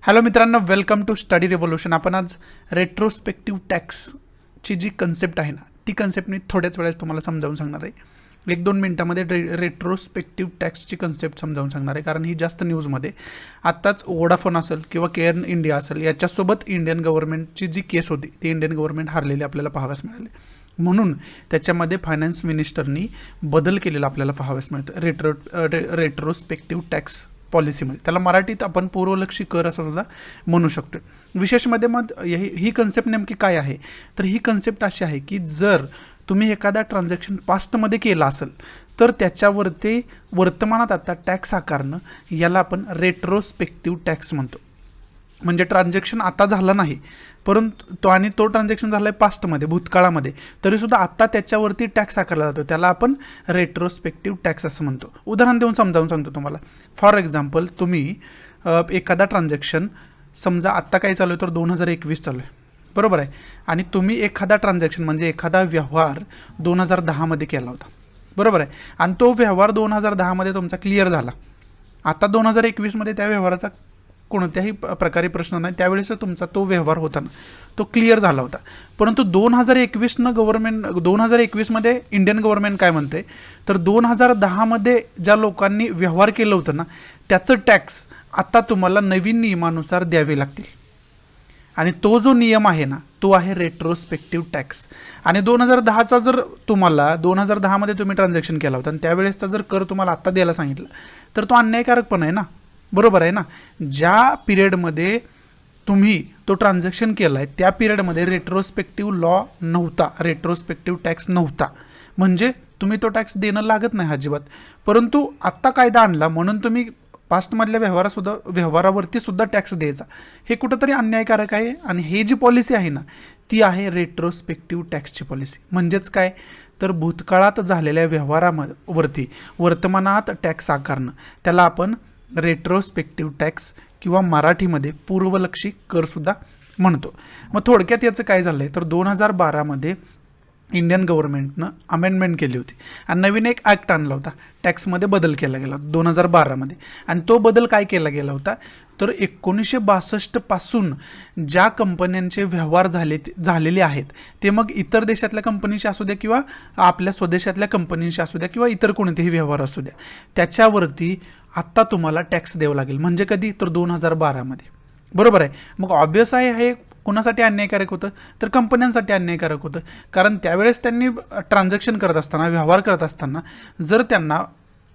Hello मित्रांनो, welcome to study revolution. आपण आज रेट्रोस्पेक्टिव्ह टॅक्सची जी कन्सेप्ट आहे ना, ती कन्सेप्ट मी थोड्याच वेळेस तुम्हाला समजावून सांगणार आहे. 1-2 मिनिटामध्ये रेट्रोस्पेक्टिव्ह टॅक्सची कन्सेप्ट समजावून सांगणार आहे, कारण ही जास्त न्यूजमध्ये आत्ताच वोडाफोन असेल किंवा केअर इंडिया असेल याच्यासोबत इंडियन गव्हर्नमेंटची जी केस होती ती इंडियन गव्हर्नमेंट हारलेली आपल्याला पाहाव्यास मिळाली. म्हणून त्याच्यामध्ये फायनान्स मिनिस्टरनी बदल केलेला आपल्याला पाहाव्यास मिळतं रेट्रोस्पेक्टिव्ह टॅक्स पॉलिसीमध्ये. त्याला मराठीत आपण पूर्वलक्षी कर असं सुद्धा म्हणू शकतो. विशेषमध्ये मग ही कन्सेप्ट नेमकी काय आहे, तर ही कन्सेप्ट अशी आहे की जर तुम्ही एखादा ट्रान्झॅक्शन पास्टमध्ये केला असेल तर त्याच्यावरती वर्तमानात आता टॅक्स आकारणं याला आपण रेट्रोस्पेक्टिव्ह टॅक्स म्हणतो. म्हणजे ट्रान्झॅक्शन आता झाला नाही, परंतु तो ट्रान्झॅक्शन झाला आहे पास्टमध्ये, भूतकाळामध्ये, तरीसुद्धा आत्ता त्याच्यावरती टॅक्स आकारला जातो, त्याला आपण रेट्रोस्पेक्टिव्ह टॅक्स असं म्हणतो. उदाहरण देऊन समजावून सांगतो तुम्हाला. फॉर एक्झाम्पल, तुम्ही एखादा ट्रान्झॅक्शन समजा आत्ता काय चालू आहे तर 2021 चालू आहे, बरोबर आहे, आणि तुम्ही एखादा ट्रान्झॅक्शन म्हणजे एखादा व्यवहार 2010मध्ये केला होता, बरोबर आहे, आणि तो व्यवहार 2010मध्ये तुमचा क्लिअर झाला. आता 2021मध्ये त्या व्यवहाराचा कोणत्याही प्रकारे प्रश्न नाही, त्यावेळेस तुमचा तो व्यवहार होता ना तो क्लिअर झाला होता. परंतु 2021मध्ये इंडियन गव्हर्नमेंट काय म्हणते, तर 2010मध्ये ज्या लोकांनी व्यवहार केलं होतं ना त्याचं टॅक्स आता तुम्हाला नवीन नियमानुसार द्यावे लागतील. आणि तो जो नियम आहे ना तो आहे रेट्रोस्पेक्टिव्ह टॅक्स. आणि 2010चा जर तुम्हाला 2010मध्ये तुम्ही ट्रान्झॅक्शन केला होता आणि त्यावेळेसचा जर कर तुम्हाला आत्ता द्यायला सांगितलं तर तो अन्यायकारक पण आहे ना, बरोबर आहे ना. ज्या पिरियडमध्ये तुम्ही तो ट्रान्झॅक्शन केला आहे त्या पिरियडमध्ये रेट्रोस्पेक्टिव्ह लॉ नव्हता, रेट्रोस्पेक्टिव्ह टॅक्स नव्हता, म्हणजे तुम्ही तो टॅक्स देणं लागत नाही अजिबात. परंतु आत्ता कायदा आणला म्हणून तुम्ही पास्टमधल्या व्यवहारावरती सुद्धा टॅक्स द्यायचा, हे कुठंतरी अन्यायकारक आहे. आणि हे जी पॉलिसी आहे ना ती आहे रेट्रोस्पेक्टिव्ह टॅक्सची पॉलिसी. म्हणजेच काय, तर भूतकाळात झालेल्या व्यवहारावरती वर्तमानात टॅक्स आकारणं त्याला आपण रेट्रोस्पेक्टिव्ह टॅक्स किंवा मराठीमध्ये पूर्वलक्षी करसुद्धा म्हणतो. मग थोडक्यात याचं काय झालं आहे तर 2012मध्ये इंडियन गव्हर्नमेंटनं अमेंडमेंट केली होती आणि नवीन एक ॲक्ट आणला होता, टॅक्समध्ये बदल केला गेला 2012मध्ये. आणि तो बदल काय केला गेला होता तर 1962 पासून ज्या कंपन्यांचे व्यवहार झालेले आहेत ते मग इतर देशातल्या कंपनीशी असू द्या किंवा आपल्या स्वदेशातल्या कंपनीशी असू द्या किंवा इतर कोणतेही व्यवहार असू द्या, त्याच्यावरती आत्ता तुम्हाला टॅक्स द्यावं लागेल. म्हणजे कधी, तर 2012मध्ये, बरोबर आहे. मग ऑब्वियस आहे हे कोणासाठी अन्यायकारक होतं, तर कंपन्यांसाठी अन्यायकारक होतं. कारण त्यावेळेस त्यांनी ट्रान्झॅक्शन करत असताना, व्यवहार करत असताना जर त्यांना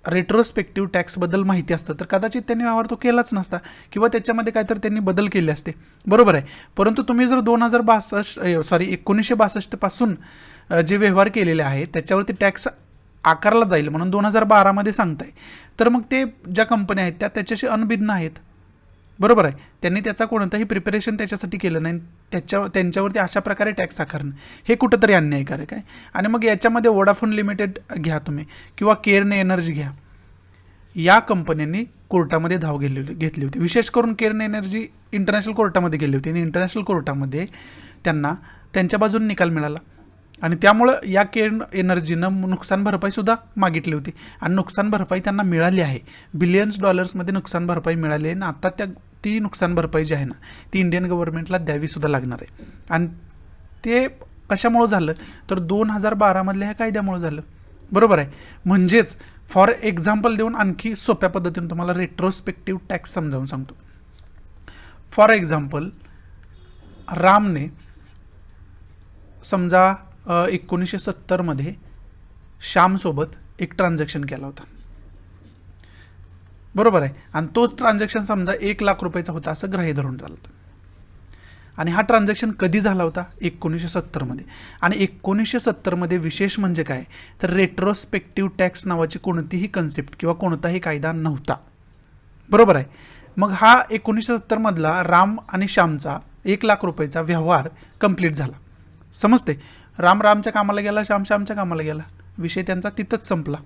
रेट्रोस्पेक्टिव्ह टॅक्सबद्दल माहिती असतं तर कदाचित त्यांनी व्यवहार तो केलाच नसता किंवा त्याच्यामध्ये काहीतरी त्यांनी बदल केले असते, बरोबर आहे. परंतु तुम्ही जर 1962 पासून जे व्यवहार केलेले आहेत त्याच्यावरती टॅक्स आकारला जाईल म्हणून 2012मध्ये सांगताय, तर मग ते ज्या कंपन्या आहेत त्याच्याशी अनभिज्ञ आहेत, बरोबर आहे. त्यांनी त्याचा कोणताही प्रिपरेशन त्याच्यासाठी केलं नाही, त्यांच्यावरती अशा प्रकारे टॅक्स आकारणं हे कुठंतरी अन्यायकारक आहे. आणि मग याच्यामध्ये वोडाफोन लिमिटेड घ्या तुम्ही किंवा केअर एनर्जी घ्या, या कंपन्यांनी कोर्टामध्ये धाव घेतली होती. विशेष करून केअर एनर्जी इंटरनॅशनल कोर्टामध्ये गेली होती आणि इंटरनॅशनल कोर्टामध्ये त्यांना त्यांच्या बाजूने निकाल मिळाला आणि त्यामुळं या केअर एनर्जीनं नुकसान भरपाईसुद्धा मागितली होती आणि नुकसान भरपाई त्यांना मिळाली आहे. बिलियन्स डॉलर्समध्ये नुकसान भरपाई मिळाली आहे आणि आता ती नुकसान भरपाई जी आहे ना ती इंडियन गव्हर्नमेंटला द्यावीसुद्धा लागणार आहे. आणि ते कशामुळं झालं तर 2012मधल्या ह्या कायद्यामुळं झालं, बरोबर आहे. म्हणजेच फॉर एक्झाम्पल देऊन आणखी सोप्या पद्धतीने तुम्हाला रेट्रोस्पेक्टिव्ह टॅक्स समजावून सांगतो. फॉर एक्झाम्पल, रामने समजा 1970मध्ये श्यामसोबत एक ट्रान्झॅक्शन केला होता, बरोबर आहे, आणि तोच ट्रान्झॅक्शन समजा 1 लाख रुपयाचा होता असं गृहीत धरून चालतं. आणि हा ट्रान्झॅक्शन कधी झाला होता, 1970मध्ये. आणि 1970मध्ये विशेष म्हणजे काय, तर रेट्रोस्पेक्टिव्ह टॅक्स नावाची कोणतीही कन्सेप्ट किंवा कोणताही कायदा नव्हता, बरोबर आहे. मग हा 1970मधला राम आणि श्यामचा 1 लाख रुपयाचा व्यवहार कंप्लीट झाला, समजते. रामच्या कामाला गेला, श्यामच्या कामाला गेला, विषय त्यांचा तिथंच संपला,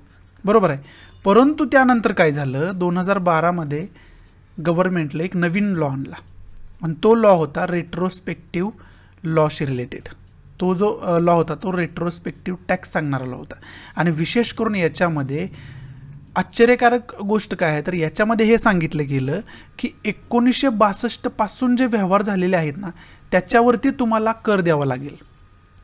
बरोबर आहे. परंतु त्यानंतर काय झालं, 2012मध्ये गव्हर्नमेंटला एक नवीन लॉ आणला आणि तो लॉ होता रेट्रोस्पेक्टिव्ह लॉशी रिलेटेड. तो जो लॉ होता तो रेट्रोस्पेक्टिव्ह टॅक्स सांगणारा लॉ होता. आणि विशेष करून याच्यामध्ये आश्चर्यकारक गोष्ट काय आहे तर याच्यामध्ये हे सांगितलं गेलं की 1962 पासून जे व्यवहार झालेले आहेत ना त्याच्यावरती तुम्हाला कर द्यावा लागेल.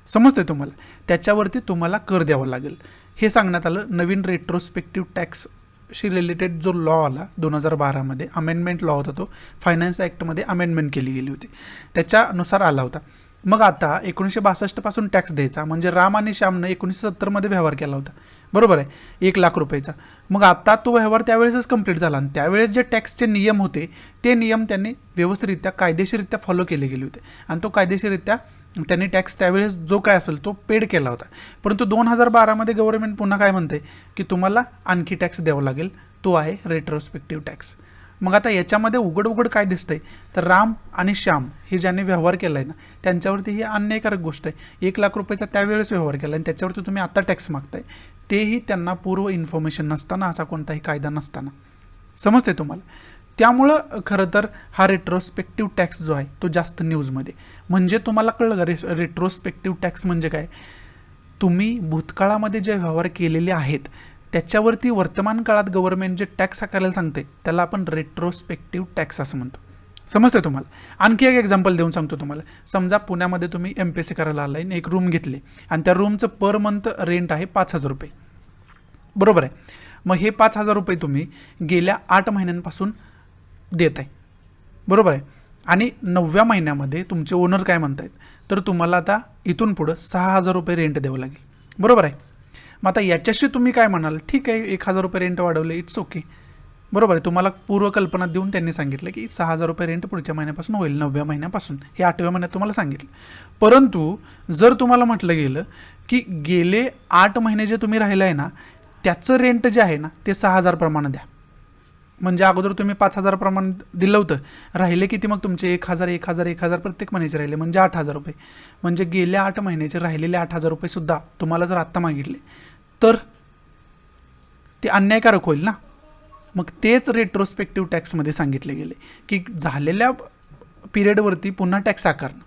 समजते तुम्हाला, त्याच्यावरती तुम्हाला कर द्यावा लागेल हे सांगण्यात आलं. नवीन रेट्रोस्पेक्टिव्ह टॅक्सशी रिलेटेड जो लॉ आला 2012 मध्ये, अमेंडमेंट लॉ होता तो, फायनान्स ॲक्टमध्ये अमेंडमेंट केली गेली होती, त्याच्यानुसार आला होता. मग आता 1962 पासून टॅक्स द्यायचा म्हणजे राम आणि श्यामनं 1970 मध्ये व्यवहार केला होता, बरोबर आहे, 1 लाख रुपयाचा. मग आता तो व्यवहार त्यावेळेसच कंप्लीट झाला आणि त्यावेळेस जे टॅक्सचे नियम होते ते नियम त्यांनी व्यवस्थितरित्या कायदेशीररित्या फॉलो केले गेले होते आणि तो कायदेशीररित्या त्यांनी टॅक्स त्यावेळेस जो काय असेल तो पेड केला होता. परंतु 2012 मध्ये गव्हर्नमेंट पुन्हा काय म्हणते की तुम्हाला आणखी टॅक्स द्यावा लागेल, तो आहे रेट्रोस्पेक्टिव्ह टॅक्स. मग आता याच्यामध्ये उघड काय दिसतंय तर राम आणि श्याम हे ज्यांनी व्यवहार केला आहे ना त्यांच्यावरती ही अन्यायकारक गोष्ट आहे. 1 लाख रुपयाचा त्यावेळेस व्यवहार केला आणि त्याच्यावरती तुम्ही आता टॅक्स मागताय, तेही त्यांना पूर्व इन्फॉर्मेशन नसताना, असा कोणताही कायदा नसताना. समजते तुम्हाला. त्यामुळं खरं तर हा रेट्रोस्पेक्टिव्ह टॅक्स जो आहे तो जास्त न्यूजमध्ये. म्हणजे तुम्हाला कळलं का रेट्रोस्पेक्टिव्ह टॅक्स म्हणजे काय? तुम्ही भूतकाळामध्ये जे व्यवहार केलेले आहेत त्याच्यावरती वर्तमान काळात गव्हर्नमेंट जे टॅक्स आकारायला सांगते त्याला आपण रेट्रोस्पेक्टिव्ह टॅक्स असं म्हणतो. समजते तुम्हाला. आणखी एक एक्झाम्पल देऊन सांगतो तुम्हाला. समजा पुण्यामध्ये तुम्ही MPSC करायला आलाय, एक रूम घेतली आणि त्या रूमचं पर मंथ रेंट आहे 5,000 रुपये, बरोबर आहे. मग हे 5,000 रुपये तुम्ही गेल्या 8 महिन्यांपासून देत आहे, बरोबर आहे. आणि 9व्या महिन्यामध्ये तुमचे ओनर काय म्हणतायत तर तुम्हाला आता इथून पुढं 6,000 रुपये रेंट द्यावं लागेल, बरोबर आहे. मग आता याच्याशी तुम्ही काय म्हणाल, ठीक आहे 1,000 रुपये रेंट वाढवले, इट्स ओके, बरोबर आहे. तुम्हाला पूर्वकल्पना देऊन त्यांनी सांगितलं की 6,000 रुपये रेंट पुढच्या महिन्यापासून होईल, 9व्या महिन्यापासून, हे 8व्या महिन्यात तुम्हाला सांगितलं. परंतु जर तुम्हाला म्हटलं गेलं की गेले 8 महिने जे तुम्ही राहिलं आहे ना त्याचं रेंट जे आहे ना ते 6,000 प्रमाणे द्या, म्हणजे अगोदर तुम्ही 5,000 प्रमाणे दिलं होतं, राहिले किती मग तुमचे 1,000 प्रत्येक महिन्याचे राहिले म्हणजे 8,000 रुपये. म्हणजे गेल्या 8 महिन्याचे राहिलेले 8,000 रुपये सुद्धा तुम्हाला जर आत्ता मागितले तर ते अन्यायकारक होईल ना. मग तेच रेट्रोस्पेक्टिव्ह टॅक्समध्ये सांगितले गेले की झालेल्या पिरियडवरती पुन्हा टॅक्स आकारणं.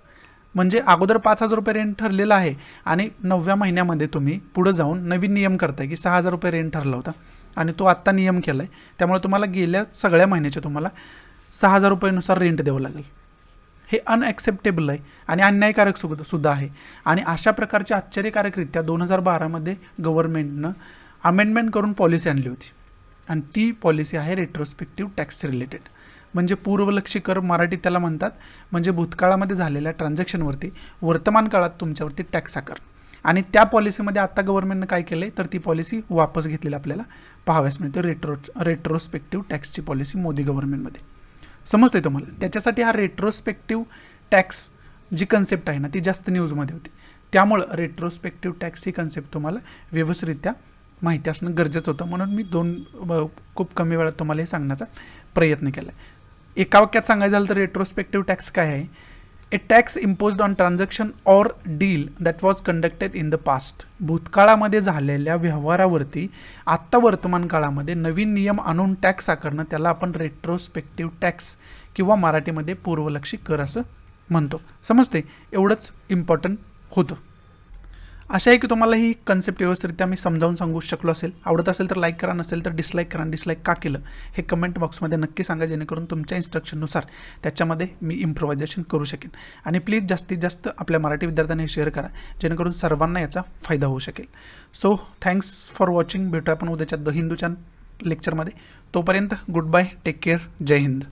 म्हणजे अगोदर 5,000 रुपये रेंट ठरलेलं आहे आणि 9व्या महिन्यामध्ये तुम्ही पुढं जाऊन नवीन नियम करताय की 6,000 रुपये रेंट ठरला होता आणि तो आत्ता नियम केला आहे, त्यामुळे तुम्हाला गेल्या सगळ्या महिन्याचे तुम्हाला 6,000 रुपयानुसार रेंट द्यावं लागेल. हे अनॲक्सेप्टेबल आहे आणि अन्यायकारक सुद्धा आहे. आणि अशा प्रकारच्या आश्चर्यकारकरित्या 2012 मध्ये गव्हर्नमेंटनं अमेंडमेंट करून पॉलिसी आणली होती आणि ती पॉलिसी आहे रेट्रोस्पेक्टिव्ह टॅक्स रिलेटेड. म्हणजे पूर्वलक्षी कर मराठीत त्याला म्हणतात. म्हणजे भूतकाळामध्ये झालेल्या ट्रान्झॅक्शनवरती वर्तमान काळात तुमच्यावरती टॅक्स आकारणं. आणि त्या पॉलिसीमध्ये आता गव्हर्नमेंटनं काय केलं आहे तर ती पॉलिसी वापस घेतलेली आपल्याला पाहाव्यास मिळते. रेट्रोस्पेक्टिव्ह टॅक्सची पॉलिसी मोदी गव्हर्नमेंटमध्ये. समजते तुम्हाला. त्याच्यासाठी हा रेट्रोस्पेक्टिव्ह टॅक्स जी कन्सेप्ट आहे ना ती जास्त न्यूजमध्ये होती. त्यामुळं रेट्रोस्पेक्टिव्ह टॅक्स ही कन्सेप्ट तुम्हाला व्यवस्थितरित्या माहिती असणं गरजेचं होतं, म्हणून मी खूप कमी वेळात तुम्हाला हे सांगण्याचा प्रयत्न केला आहे. एका वाक्यात सांगायचं झालं तर रेट्रोस्पेक्टिव्ह टॅक्स काय आहे? A tax imposed on transaction or deal that was conducted in the past. भूतकाळामध्ये झालेल्या व्यवहारावरती आत्ता वर्तमान काळामध्ये नवीन नियम आणून टॅक्स आकारणं त्याला आपण रेट्रोस्पेक्टिव्ह टॅक्स किंवा मराठीमध्ये पूर्वलक्षी कर असं म्हणतो. समजते? एवढंच इम्पॉर्टंट होतं. अशा आहे की तुम्हाला ही कन्सेप्ट व्यवस्थितरित्या मी समजावून सांगू शकलो असेल. आवडत असेल तर लाईक करा, नसेल तर डिसलाईक करा. डिसलाईक का केलं हे कमेंट बॉक्समध्ये नक्की सांगा, जेणेकरून तुमच्या इन्स्ट्रक्शननुसार त्याच्यामध्ये मी इम्प्रोव्हायझेशन करू शकेन. आणि प्लीज जास्तीत जास्त आपल्या मराठी विद्यार्थ्यांना हे शेअर करा, जेणेकरून सर्वांना याचा फायदा होऊ शकेल. So thanks for watching. भेटूया आपण उद्याच्या द हिंदूच्या लेक्चरमध्ये. तोपर्यंत गुड बाय, टेक केअर, जय हिंद.